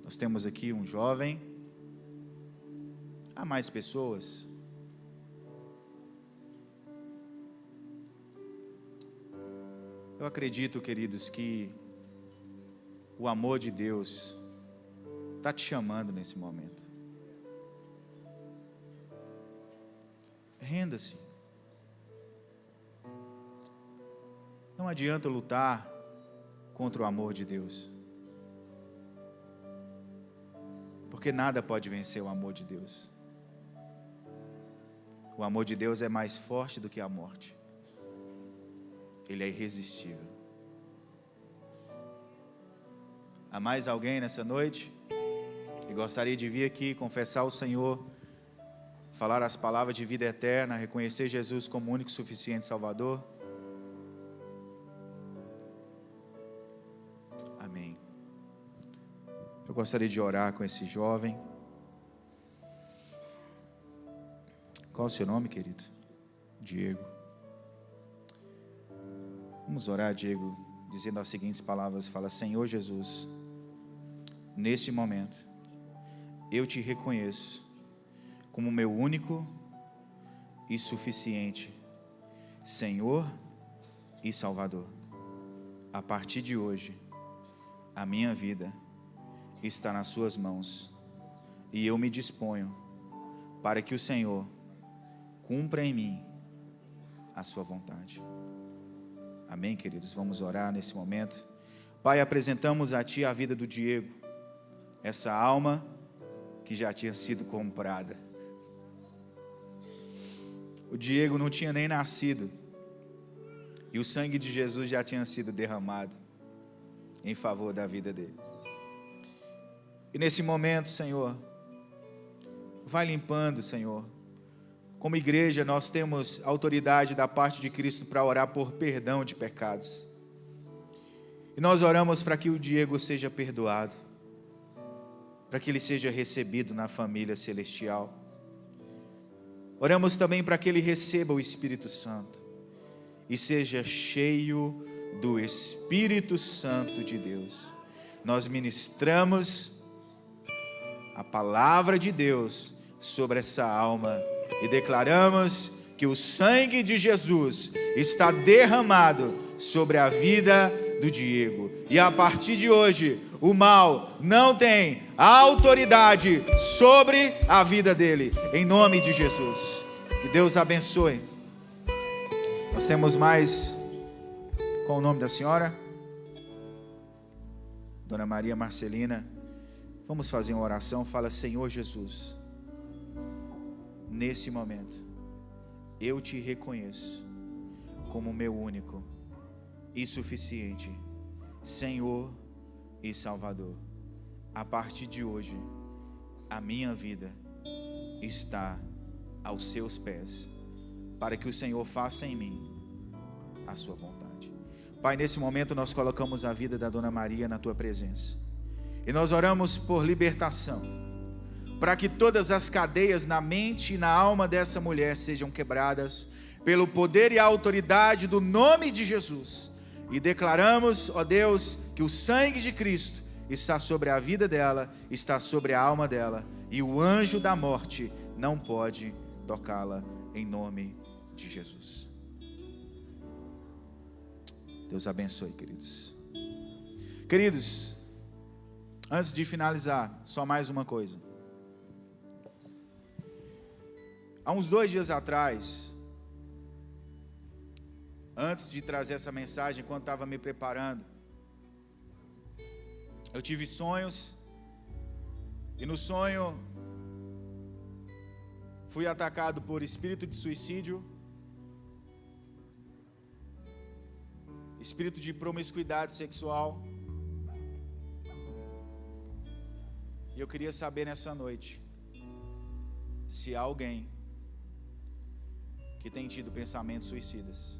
Nós temos aqui um jovem. Há mais pessoas? Eu acredito, queridos, que o amor de Deus está te chamando nesse momento. Renda-se. Não adianta lutar contra o amor de Deus, porque nada pode vencer o amor de Deus. O amor de Deus é mais forte do que a morte. Ele é irresistível. Há mais alguém nessa noite que gostaria de vir aqui confessar ao Senhor, falar as palavras de vida eterna, reconhecer Jesus como único e suficiente Salvador? Amém. Eu gostaria de orar com esse jovem. Qual é o seu nome, querido? Diego. Vamos orar, Diego, dizendo as seguintes palavras. Fala: Senhor Jesus, nesse momento eu te reconheço como meu único e suficiente Senhor e Salvador. A partir de hoje, a minha vida está nas suas mãos, e eu me disponho para que o Senhor cumpra em mim a sua vontade. Amém, queridos? Vamos orar nesse momento. Pai, apresentamos a Ti a vida do Diego, essa alma que já tinha sido comprada. O Diego não tinha nem nascido, E o sangue de Jesus já tinha sido derramado em favor da vida dele. E nesse momento, Senhor, vai limpando, Senhor. Como igreja, nós temos autoridade da parte de Cristo para orar por perdão de pecados. E nós oramos para que o Diego seja perdoado, para que ele seja recebido na família celestial. Oramos também para que ele receba o Espírito Santo e seja cheio do Espírito Santo de Deus. Nós ministramos a palavra de Deus sobre essa alma e declaramos que o sangue de Jesus está derramado sobre a vida do Diego. E a partir de hoje, o mal não tem autoridade sobre a vida dele, em nome de Jesus. Que Deus abençoe. Nós temos mais. Qual o nome da senhora? Dona Maria Marcelina. Vamos fazer uma oração. Fala: Senhor Jesus, nesse momento eu te reconheço como meu único e suficiente Senhor e Salvador. A partir de hoje, a minha vida está aos seus pés, para que o Senhor faça em mim a sua vontade. Pai, nesse momento nós colocamos a vida da Dona Maria na tua presença, e nós oramos por libertação, para que todas as cadeias na mente e na alma dessa mulher sejam quebradas pelo poder e a autoridade do nome de Jesus. E declaramos, ó Deus, que o sangue de Cristo está sobre a vida dela, está sobre a alma dela, e o anjo da morte não pode tocá-la, em nome de Jesus. Deus abençoe, queridos. Queridos, antes de finalizar, só mais uma coisa. Há uns 2 dias atrás, antes de trazer essa mensagem, enquanto estava me preparando, eu tive sonhos, e no sonho fui atacado por espírito de suicídio, espírito de promiscuidade sexual. E eu queria saber nessa noite se há alguém que tem tido pensamentos suicidas.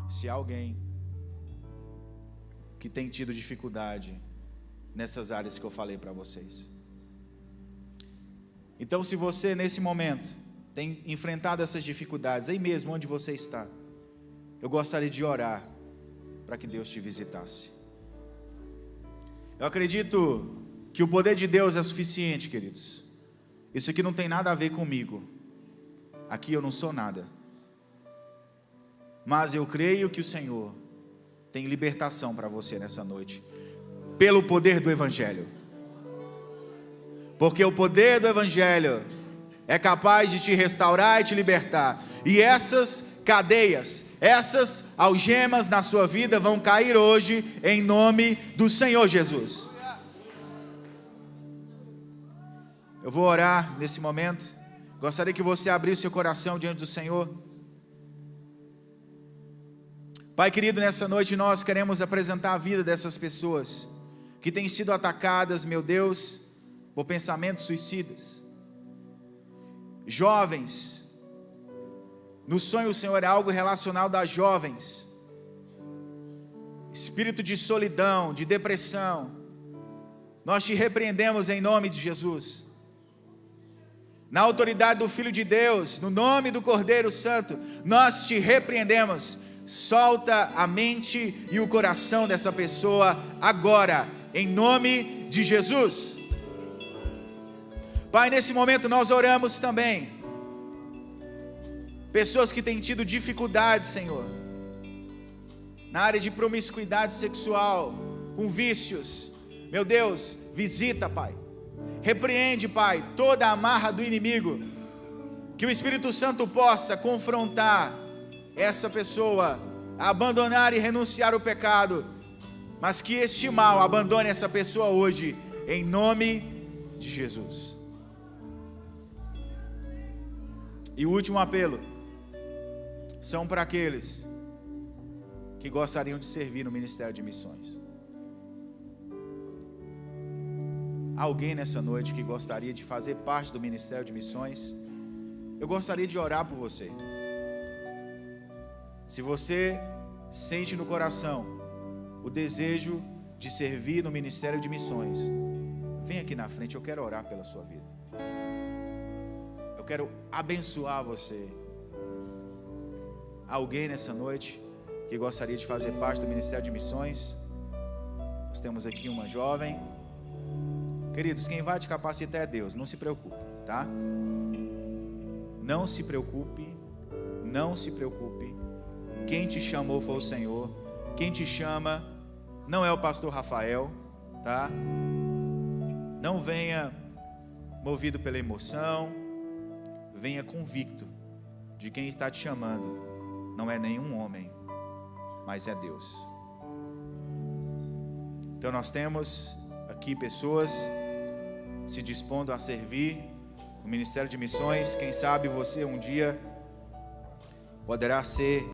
Se há alguém que tem tido dificuldade nessas áreas que eu falei para vocês. Então, se você nesse momento tem enfrentado essas dificuldades, aí mesmo onde você está, eu gostaria de orar para que Deus te visitasse. Eu acredito que o poder de Deus é suficiente, queridos. Isso aqui não tem nada a ver comigo. Aqui eu não sou nada. Mas eu creio que o Senhor tem libertação para você nessa noite, pelo poder do Evangelho. Porque o poder do Evangelho é capaz de te restaurar e te libertar. E essas cadeias, essas algemas na sua vida vão cair hoje, em nome do Senhor Jesus. Eu vou orar nesse momento. Gostaria que você abrisse seu coração diante do Senhor. Pai querido, nessa noite nós queremos apresentar a vida dessas pessoas que têm sido atacadas, meu Deus, por pensamentos suicidas. Jovens, no sonho o Senhor é algo relacionado a jovens. Espírito de solidão, de depressão, nós te repreendemos em nome de Jesus. Na autoridade do Filho de Deus, no nome do Cordeiro Santo, nós te repreendemos. Solta a mente e o coração dessa pessoa agora, em nome de Jesus. Pai, nesse momento nós oramos também. Pessoas que têm tido dificuldade, Senhor, na área de promiscuidade sexual, com vícios. Meu Deus, visita, Pai. Repreende, Pai, toda a amarra do inimigo. Que o Espírito Santo possa confrontar essa pessoa a abandonar e renunciar ao pecado, mas que este mal abandone essa pessoa hoje, em nome de Jesus. E o último apelo são para aqueles que gostariam de servir no Ministério de Missões. Alguém nessa noite que gostaria de fazer parte do Ministério de Missões? Eu gostaria de orar por você. Se você sente no coração o desejo de servir no Ministério de Missões, vem aqui na frente, eu quero orar pela sua vida. Eu quero abençoar você. Alguém nessa noite que gostaria de fazer parte do Ministério de Missões? Nós temos aqui uma jovem. Queridos, quem vai te capacitar é Deus, não se preocupe, tá? Não se preocupe, não se preocupe. Quem te chamou foi o Senhor. Quem te chama não é o pastor Rafael, tá? Não venha movido pela emoção, venha convicto de quem está te chamando. Não é nenhum homem, mas é Deus. Então nós temos aqui pessoas se dispondo a servir no Ministério de Missões. Quem sabe você um dia poderá ser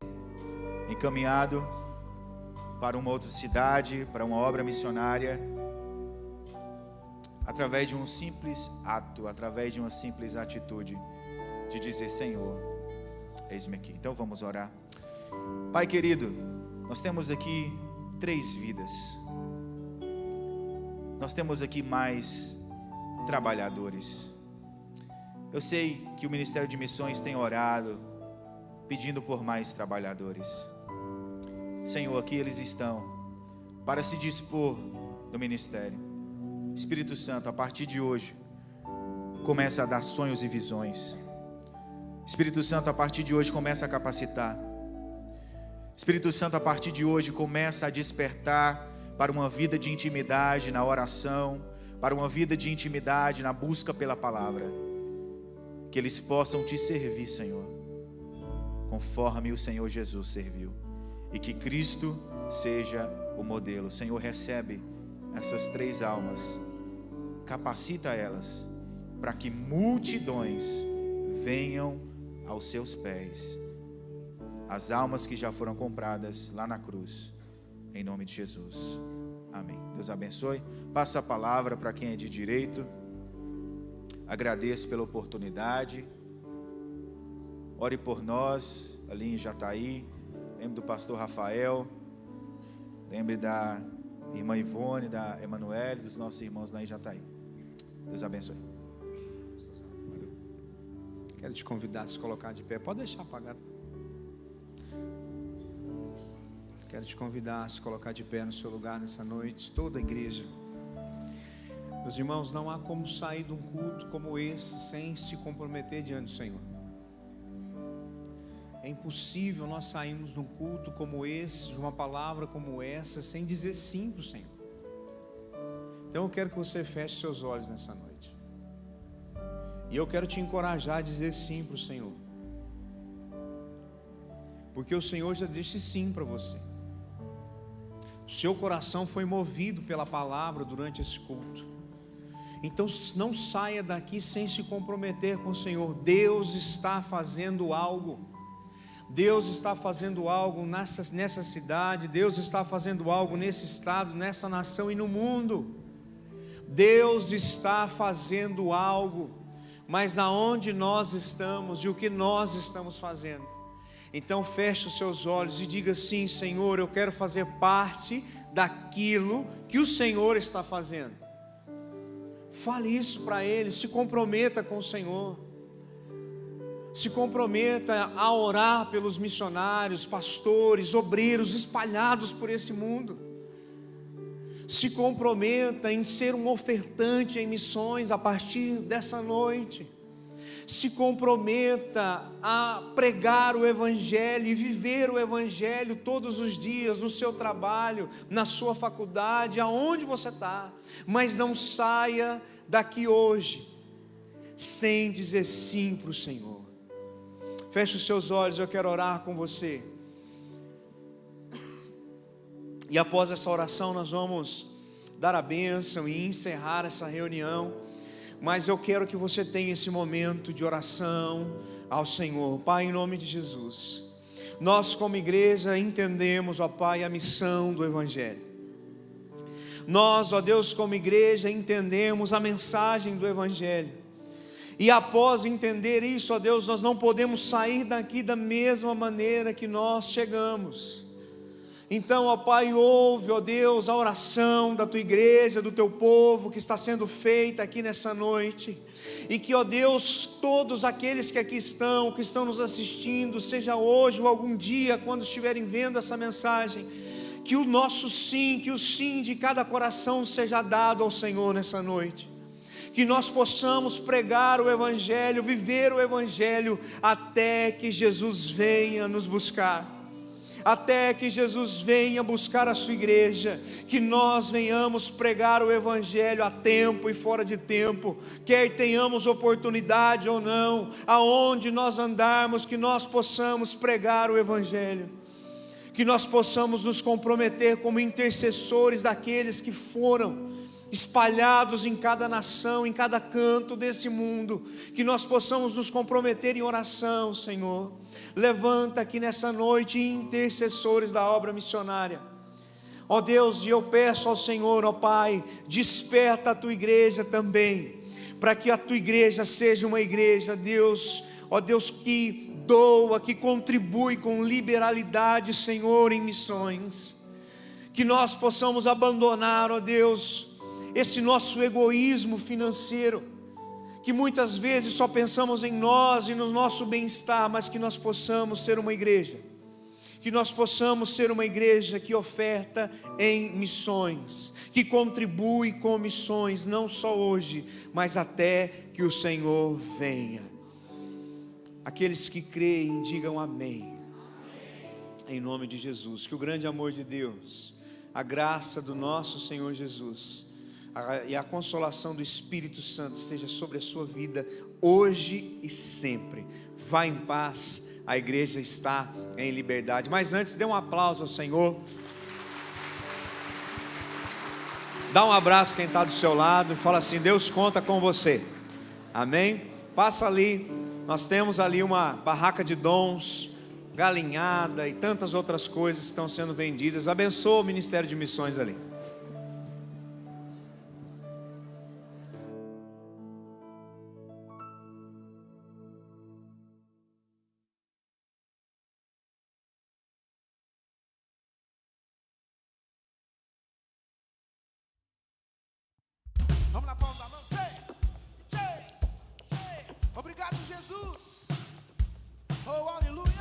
encaminhado para uma outra cidade, para uma obra missionária, através de um simples ato, através de uma simples atitude, de dizer: Senhor, eis-me aqui. Então vamos orar. Pai querido, nós temos aqui 3 vidas. Nós temos aqui mais trabalhadores. Eu sei que o Ministério de Missões tem orado, pedindo por mais trabalhadores. Senhor, aqui eles estão para se dispor no ministério. Espírito Santo, a partir de hoje, começa a dar sonhos e visões. Espírito Santo, a partir de hoje, começa a capacitar. Espírito Santo, a partir de hoje, começa a despertar para uma vida de intimidade na oração, para uma vida de intimidade na busca pela palavra. Que eles possam te servir, Senhor, conforme o Senhor Jesus serviu. E que Cristo seja o modelo. Senhor, recebe essas 3 almas, capacita elas, para que multidões venham aos seus pés. As almas que já foram compradas lá na cruz, em nome de Jesus. Amém. Deus abençoe. Passa a palavra para quem é de direito. Agradeço pela oportunidade. Ore por nós, ali em Jataí. Lembre do pastor Rafael. Lembre da irmã Ivone, da Emanuele, dos nossos irmãos lá em Jataí. Deus abençoe. Quero te convidar a se colocar de pé. Pode deixar apagado. Quero te convidar a se colocar de pé no seu lugar nessa noite, toda a igreja. Meus irmãos, não há como sair de um culto como esse sem se comprometer diante do Senhor. É impossível nós sairmos de um culto como esse, de uma palavra como essa, sem dizer sim para o Senhor. Então eu quero que você feche seus olhos nessa noite. E eu quero te encorajar a dizer sim para o Senhor. Porque o Senhor já disse sim para você. O seu coração foi movido pela palavra durante esse culto. Então não saia daqui sem se comprometer com o Senhor. Deus está fazendo algo. Deus está fazendo algo nessa cidade. Deus está fazendo algo nesse estado, nessa nação e no mundo. Deus está fazendo algo. Mas aonde nós estamos e o que nós estamos fazendo? Então feche os seus olhos e diga sim: Senhor, eu quero fazer parte daquilo que o Senhor está fazendo. Fale isso para Ele, se comprometa com o Senhor. Se comprometa a orar pelos missionários, pastores, obreiros espalhados por esse mundo. Se comprometa em ser um ofertante em missões a partir dessa noite. Se comprometa a pregar o Evangelho e viver o Evangelho todos os dias, no seu trabalho, na sua faculdade, aonde você está. Mas não saia daqui hoje sem dizer sim para o Senhor. Feche os seus olhos, eu quero orar com você. E após essa oração nós vamos dar a bênção e encerrar essa reunião. Mas eu quero que você tenha esse momento de oração, ao Senhor. Pai, em nome de Jesus, nós como igreja entendemos, ó Pai, a missão do Evangelho. Nós, ó Deus, como igreja entendemos a mensagem do Evangelho. E após entender isso, ó Deus, nós não podemos sair daqui da mesma maneira que nós chegamos. Então, ó Pai, ouve, ó Deus, a oração da Tua igreja, do Teu povo, que está sendo feita aqui nessa noite. E que, ó Deus, todos aqueles que aqui estão, que estão nos assistindo, seja hoje ou algum dia, quando estiverem vendo essa mensagem, que o nosso sim, que o sim de cada coração seja dado ao Senhor nessa noite. Que nós possamos pregar o Evangelho, viver o Evangelho, até que Jesus venha nos buscar. Até que Jesus venha buscar a sua igreja, que nós venhamos pregar o Evangelho a tempo e fora de tempo, quer tenhamos oportunidade ou não, aonde nós andarmos, que nós possamos pregar o Evangelho, que nós possamos nos comprometer como intercessores daqueles que foram espalhados em cada nação, em cada canto desse mundo, que nós possamos nos comprometer em oração, Senhor. Levanta aqui nessa noite intercessores da obra missionária, ó Deus, e eu peço ao Senhor, ó Pai, desperta a Tua igreja também, para que a Tua igreja seja uma igreja, Deus, ó Deus, que doa, que contribui com liberalidade, Senhor, em missões. Que nós possamos abandonar, ó Deus, esse nosso egoísmo financeiro, que muitas vezes só pensamos em nós e no nosso bem-estar, mas que nós possamos ser uma igreja, que nós possamos ser uma igreja que oferta em missões, que contribui com missões, não só hoje, mas até que o Senhor venha. Aqueles que creem, digam amém. Em nome de Jesus, que o grande amor de Deus, a graça do nosso Senhor Jesus e a consolação do Espírito Santo esteja sobre a sua vida hoje e sempre. Vá em paz, a igreja está em liberdade. Mas antes, dê um aplauso ao Senhor. Dá um abraço a quem está do seu lado e fala assim: Deus conta com você. Amém? Passa ali, nós temos ali uma barraca de dons, galinhada e tantas outras coisas que estão sendo vendidas. Abençoa o Ministério de Missões ali. Vamos na palma da mão. Obrigado, Jesus. Oh, aleluia.